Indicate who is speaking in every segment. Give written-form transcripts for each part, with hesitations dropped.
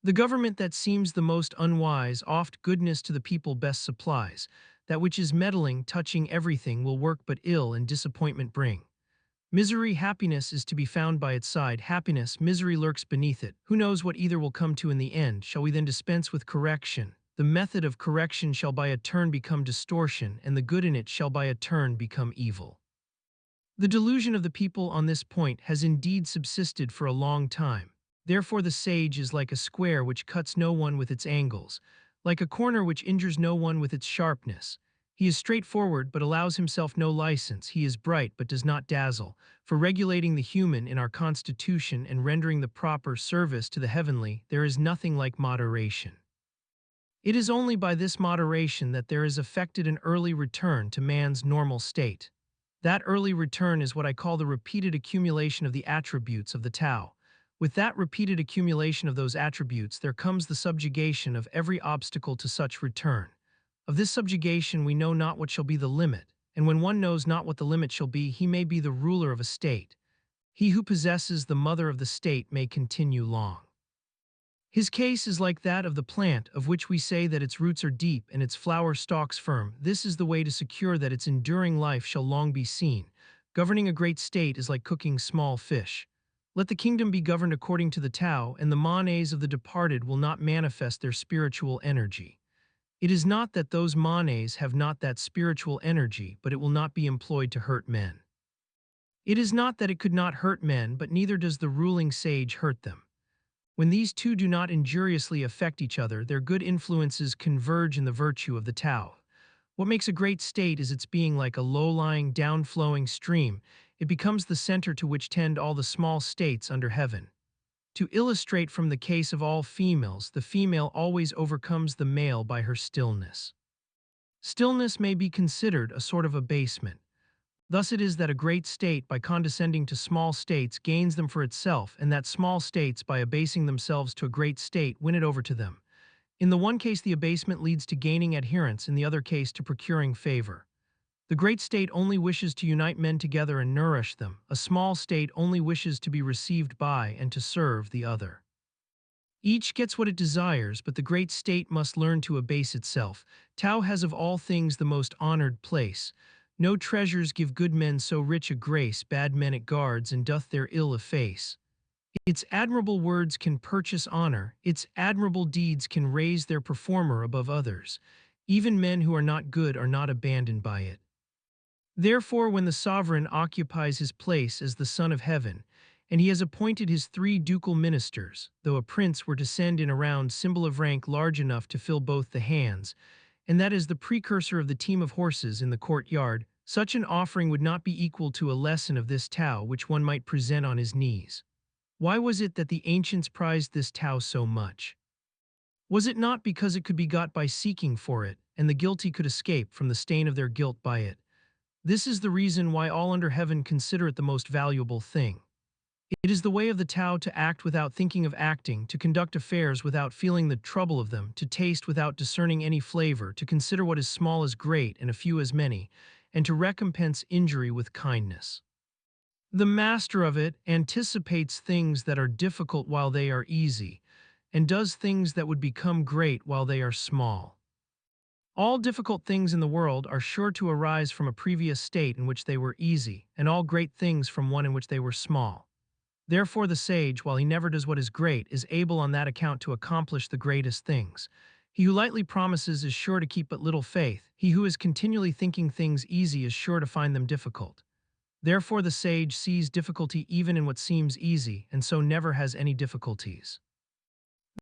Speaker 1: The government that seems the most unwise oft goodness to the people best supplies. That which is meddling, touching everything, will work but ill and disappointment bring. Misery, happiness is to be found by its side. Happiness, misery lurks beneath it. Who knows what either will come to in the end? Shall we then dispense with correction? The method of correction shall by a turn become distortion, and the good in it shall by a turn become evil. The delusion of the people on this point has indeed subsisted for a long time. Therefore the sage is like a square which cuts no one with its angles, like a corner which injures no one with its sharpness. He is straightforward but allows himself no license. He is bright but does not dazzle. For regulating the human in our constitution and rendering the proper service to the heavenly, there is nothing like moderation. It is only by this moderation that there is effected an early return to man's normal state. That early return is what I call the repeated accumulation of the attributes of the Tao. With that repeated accumulation of those attributes, there comes the subjugation of every obstacle to such return. Of this subjugation we know not what shall be the limit, and when one knows not what the limit shall be, he may be the ruler of a state. He who possesses the mother of the state may continue long. His case is like that of the plant, of which we say that its roots are deep and its flower stalks firm. This is the way to secure that its enduring life shall long be seen. Governing a great state is like cooking small fish. Let the kingdom be governed according to the Tao, and the manes of the departed will not manifest their spiritual energy. It is not that those manes have not that spiritual energy, but it will not be employed to hurt men. It is not that it could not hurt men, but neither does the ruling sage hurt them. When these two do not injuriously affect each other, their good influences converge in the virtue of the Tao. What makes a great state is its being like a low-lying, down-flowing stream. It becomes the center to which tend all the small states under heaven. To illustrate from the case of all females, the female always overcomes the male by her stillness. Stillness may be considered a sort of abasement. Thus it is that a great state, by condescending to small states, gains them for itself, and that small states, by abasing themselves to a great state, win it over to them. In the one case the abasement leads to gaining adherence, in the other case to procuring favor. The great state only wishes to unite men together and nourish them. A small state only wishes to be received by and to serve the other. Each gets what it desires, but the great state must learn to abase itself. Tao has of all things the most honored place. No treasures give good men so rich a grace, bad men it guards and doth their ill efface. Its admirable words can purchase honor, its admirable deeds can raise their performer above others. Even men who are not good are not abandoned by it. Therefore, when the sovereign occupies his place as the Son of Heaven, and he has appointed his 3 ducal ministers, though a prince were to send in a round symbol of rank large enough to fill both the hands, and that is the precursor of the team of horses in the courtyard, such an offering would not be equal to a lesson of this Tao which one might present on his knees. Why was it that the ancients prized this Tao so much? Was it not because it could be got by seeking for it, and the guilty could escape from the stain of their guilt by it? This is the reason why all under heaven consider it the most valuable thing. It is the way of the Tao to act without thinking of acting, to conduct affairs without feeling the trouble of them, to taste without discerning any flavor, to consider what is small as great and a few as many, and to recompense injury with kindness. The master of it anticipates things that are difficult while they are easy, and does things that would become great while they are small. All difficult things in the world are sure to arise from a previous state in which they were easy, and all great things from one in which they were small. Therefore the sage, while he never does what is great, is able on that account to accomplish the greatest things. He who lightly promises is sure to keep but little faith. He who is continually thinking things easy is sure to find them difficult. Therefore the sage sees difficulty even in what seems easy, and so never has any difficulties.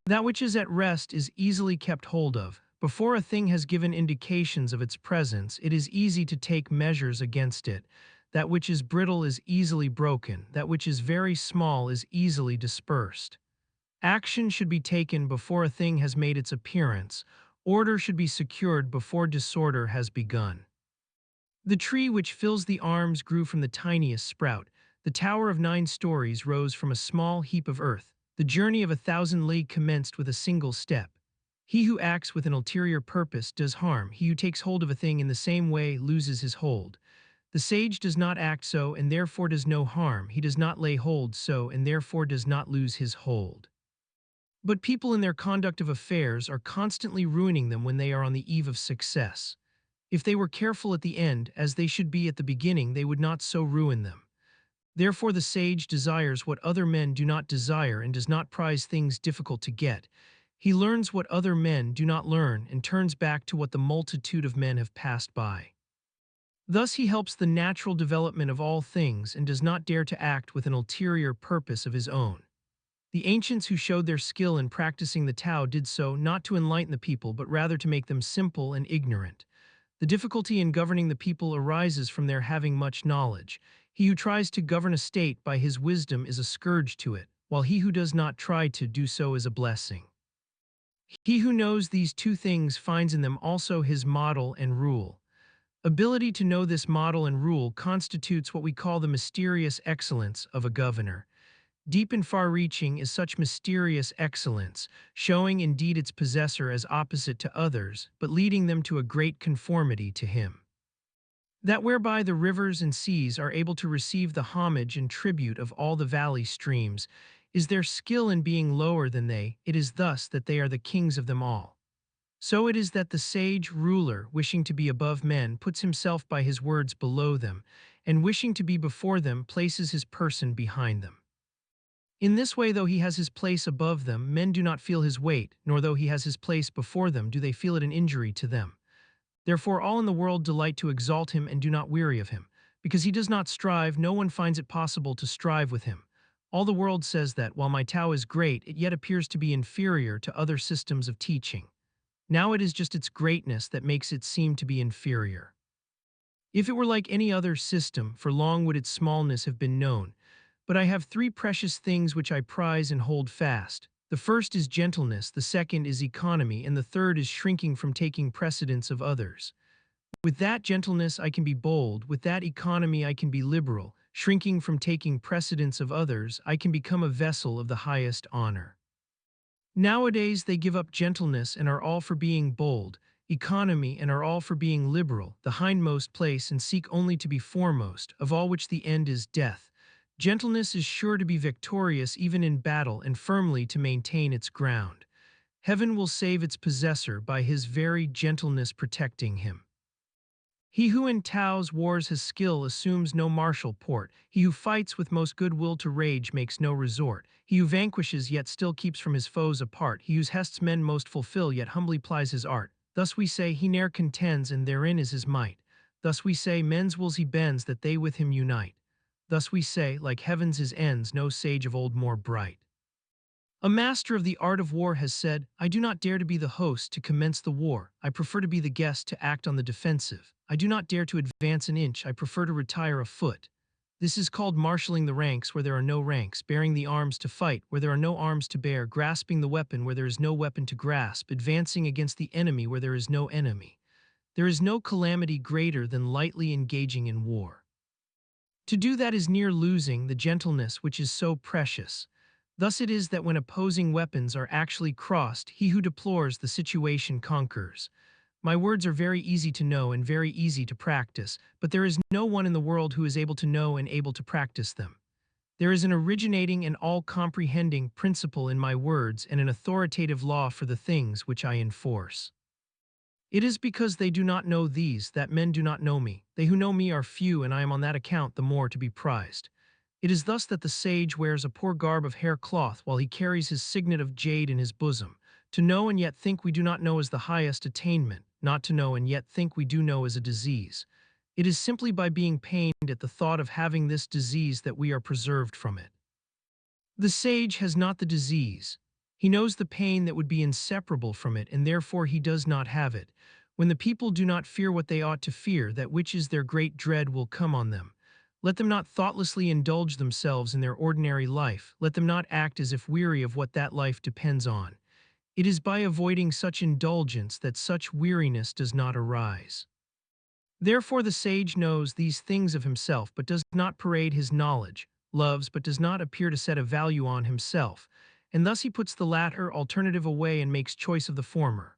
Speaker 1: That which is at rest is easily kept hold of. Before a thing has given indications of its presence, it is easy to take measures against it. That which is brittle is easily broken, that which is very small is easily dispersed. Action should be taken before a thing has made its appearance. Order should be secured before disorder has begun. The tree which fills the arms grew from the tiniest sprout. The tower of 9 stories rose from a small heap of earth. The journey of 1,000 li commenced with a single step. He who acts with an ulterior purpose does harm. He who takes hold of a thing in the same way loses his hold. The sage does not act so, and therefore does no harm. He does not lay hold so, and therefore does not lose his hold. But people in their conduct of affairs are constantly ruining them when they are on the eve of success. If they were careful at the end, as they should be at the beginning, they would not so ruin them. Therefore the sage desires what other men do not desire and does not prize things difficult to get. He learns what other men do not learn and turns back to what the multitude of men have passed by. Thus he helps the natural development of all things and does not dare to act with an ulterior purpose of his own. The ancients who showed their skill in practicing the Tao did so not to enlighten the people but rather to make them simple and ignorant. The difficulty in governing the people arises from their having much knowledge. He who tries to govern a state by his wisdom is a scourge to it, while he who does not try to do so is a blessing. He who knows these two things finds in them also his model and rule. Ability to know this model and rule constitutes what we call the mysterious excellence of a governor. Deep and far-reaching is such mysterious excellence, showing indeed its possessor as opposite to others, but leading them to a great conformity to him. That whereby the rivers and seas are able to receive the homage and tribute of all the valley streams, is their skill in being lower than they, it is thus that they are the kings of them all. So it is that the sage ruler, wishing to be above men, puts himself by his words below them, and wishing to be before them, places his person behind them. In this way, though he has his place above them, men do not feel his weight, nor though he has his place before them, do they feel it an injury to them. Therefore all in the world delight to exalt him and do not weary of him. Because he does not strive, no one finds it possible to strive with him. All the world says that, while my Tao is great, it yet appears to be inferior to other systems of teaching. Now it is just its greatness that makes it seem to be inferior. If it were like any other system, for long would its smallness have been known. But I have three precious things which I prize and hold fast. The first is gentleness, the second is economy, and the third is shrinking from taking precedence of others. With that gentleness I can be bold, with that economy I can be liberal, shrinking from taking precedence of others I can become a vessel of the highest honor. Nowadays they give up gentleness and are all for being bold, economy and are all for being liberal, the hindmost place and seek only to be foremost, of all which the end is death. Gentleness is sure to be victorious even in battle and firmly to maintain its ground. Heaven will save its possessor by his very gentleness protecting him. He who in Tao's wars has skill assumes no martial port. He who fights with most good will to rage makes no resort. He who vanquishes yet still keeps from his foes apart. He whose hests men most fulfill yet humbly plies his art. Thus we say he ne'er contends and therein is his might. Thus we say men's wills he bends that they with him unite. Thus we say, like heaven's his ends, no sage of old more bright. A master of the art of war has said, I do not dare to be the host to commence the war. I prefer to be the guest to act on the defensive. I do not dare to advance an inch. I prefer to retire a foot. This is called marshalling the ranks where there are no ranks, bearing the arms to fight where there are no arms to bear, grasping the weapon where there is no weapon to grasp, advancing against the enemy where there is no enemy. There is no calamity greater than lightly engaging in war. To do that is near losing the gentleness which is so precious. Thus it is that when opposing weapons are actually crossed, he who deplores the situation conquers. My words are very easy to know and very easy to practice, but there is no one in the world who is able to know and able to practice them. There is an originating and all-comprehending principle in my words and an authoritative law for the things which I enforce. It is because they do not know these that men do not know me. They who know me are few, and I am on that account the more to be prized. It is thus that the sage wears a poor garb of hair cloth while he carries his signet of jade in his bosom. To know and yet think we do not know is the highest attainment. Not to know and yet think we do know is a disease. It is simply by being pained at the thought of having this disease that we are preserved from it. The sage has not the disease. He knows the pain that would be inseparable from it, and therefore he does not have it. When the people do not fear what they ought to fear, that which is their great dread will come on them. Let them not thoughtlessly indulge themselves in their ordinary life. Let them not act as if weary of what that life depends on. It is by avoiding such indulgence that such weariness does not arise. Therefore the sage knows these things of himself, but does not parade his knowledge, loves but does not appear to set a value on himself, and thus he puts the latter alternative away and makes choice of the former.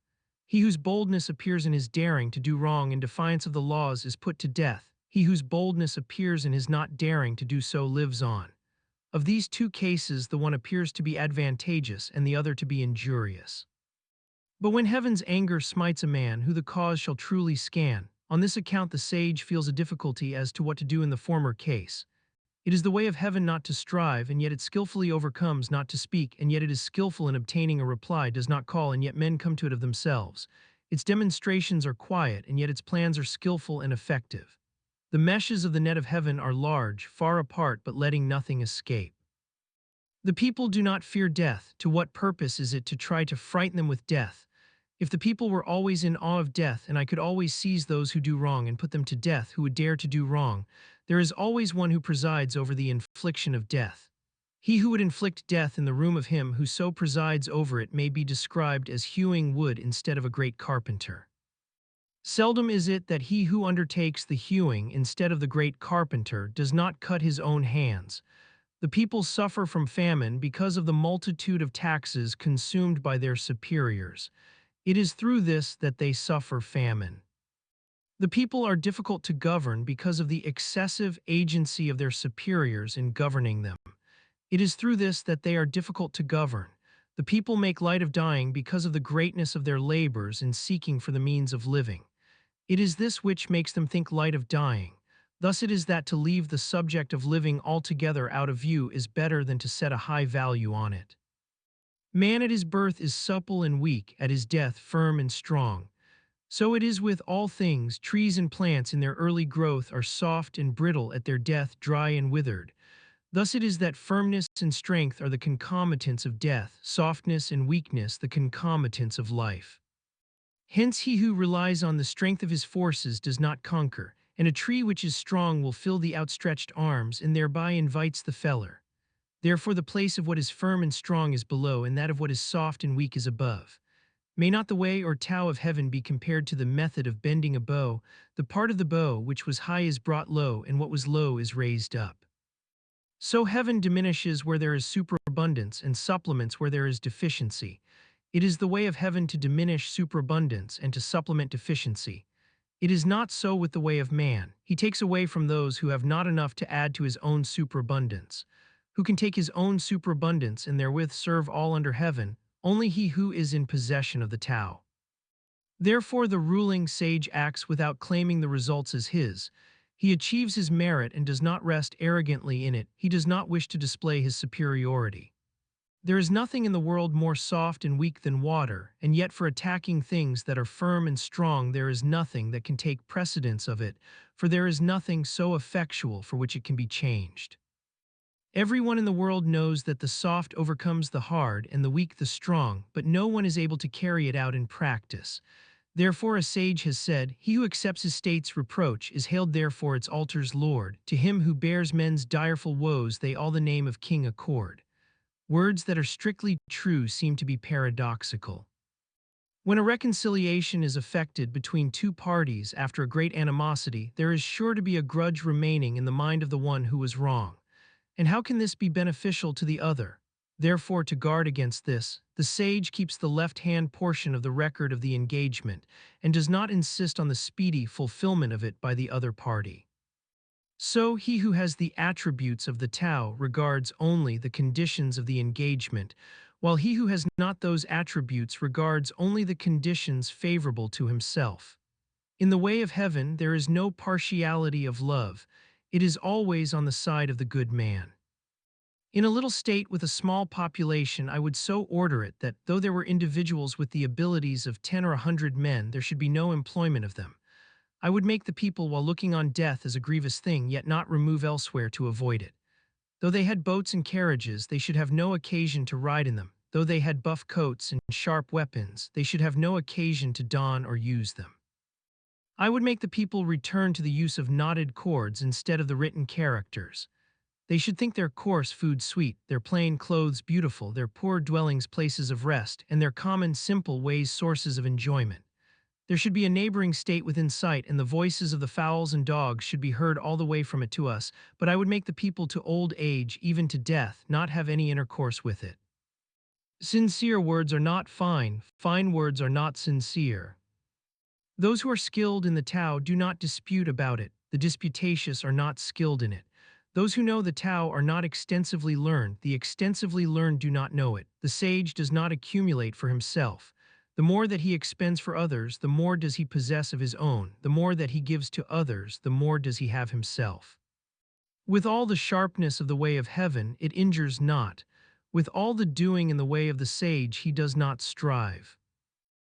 Speaker 1: He whose boldness appears in his daring to do wrong in defiance of the laws is put to death. He whose boldness appears in his not daring to do so lives on. Of these two cases, the one appears to be advantageous and the other to be injurious. But when heaven's anger smites a man, who the cause shall truly scan, on this account the sage feels a difficulty as to what to do in the former case. It is the way of heaven not to strive, and yet it skillfully overcomes not to speak, and yet it is skillful in obtaining a reply, does not call, and yet men come to it of themselves. Its demonstrations are quiet, and yet its plans are skillful and effective. The meshes of the net of heaven are large, far apart, but letting nothing escape. The people do not fear death. To what purpose is it to try to frighten them with death? If the people were always in awe of death, and I could always seize those who do wrong and put them to death who would dare to do wrong, there is always one who presides over the infliction of death. He who would inflict death in the room of him who so presides over it may be described as hewing wood instead of a great carpenter. Seldom is it that he who undertakes the hewing instead of the great carpenter does not cut his own hands. The people suffer from famine because of the multitude of taxes consumed by their superiors. It is through this that they suffer famine. The people are difficult to govern because of the excessive agency of their superiors in governing them. It is through this that they are difficult to govern. The people make light of dying because of the greatness of their labors in seeking for the means of living. It is this which makes them think light of dying. Thus it is that to leave the subject of living altogether out of view is better than to set a high value on it. Man at his birth is supple and weak, at his death firm and strong. So it is with all things. Trees and plants in their early growth are soft and brittle, at their death dry and withered. Thus it is that firmness and strength are the concomitants of death, softness and weakness the concomitants of life. Hence he who relies on the strength of his forces does not conquer, and a tree which is strong will fill the outstretched arms and thereby invites the feller. Therefore the place of what is firm and strong is below, and that of what is soft and weak is above. May not the way or Tao of heaven be compared to the method of bending a bow? The part of the bow which was high is brought low, and what was low is raised up. So heaven diminishes where there is superabundance and supplements where there is deficiency. It is the way of heaven to diminish superabundance and to supplement deficiency. It is not so with the way of man. He takes away from those who have not enough to add to his own superabundance. Who can take his own superabundance and therewith serve all under heaven? Only he who is in possession of the Tao. Therefore the ruling sage acts without claiming the results as his. He achieves his merit and does not rest arrogantly in it. He does not wish to display his superiority. There is nothing in the world more soft and weak than water, and yet for attacking things that are firm and strong there is nothing that can take precedence of it, for there is nothing so effectual for which it can be changed. Everyone in the world knows that the soft overcomes the hard and the weak the strong, but no one is able to carry it out in practice. Therefore a sage has said, he who accepts his state's reproach is hailed therefore its altar's lord. To him who bears men's direful woes they all the name of king accord. Words that are strictly true seem to be paradoxical. When a reconciliation is effected between two parties after a great animosity, there is sure to be a grudge remaining in the mind of the one who was wrong. And how can this be beneficial to the other? Therefore, to guard against this, the sage keeps the left-hand portion of the record of the engagement and does not insist on the speedy fulfillment of it by the other party. So he who has the attributes of the Tao regards only the conditions of the engagement, while he who has not those attributes regards only the conditions favorable to himself. In the way of heaven there is no partiality of love. It is always on the side of the good man. In a little state with a small population, I would so order it that, though there were individuals with the abilities of 10 or 100 men, there should be no employment of them. I would make the people, while looking on death as a grievous thing, yet not remove elsewhere to avoid it. Though they had boats and carriages, they should have no occasion to ride in them. Though they had buff coats and sharp weapons, they should have no occasion to don or use them. I would make the people return to the use of knotted cords instead of the written characters. They should think their coarse food sweet, their plain clothes beautiful, their poor dwellings places of rest, and their common simple ways sources of enjoyment. There should be a neighboring state within sight, and the voices of the fowls and dogs should be heard all the way from it to us, but I would make the people to old age, even to death, not have any intercourse with it. Sincere words are not fine, fine words are not sincere. Those who are skilled in the Tao do not dispute about it, the disputatious are not skilled in it. Those who know the Tao are not extensively learned. The extensively learned do not know it. The sage does not accumulate for himself. The more that he expends for others, the more does he possess of his own. The more that he gives to others, the more does he have himself. With all the sharpness of the way of heaven, it injures not. With all the doing in the way of the sage, he does not strive.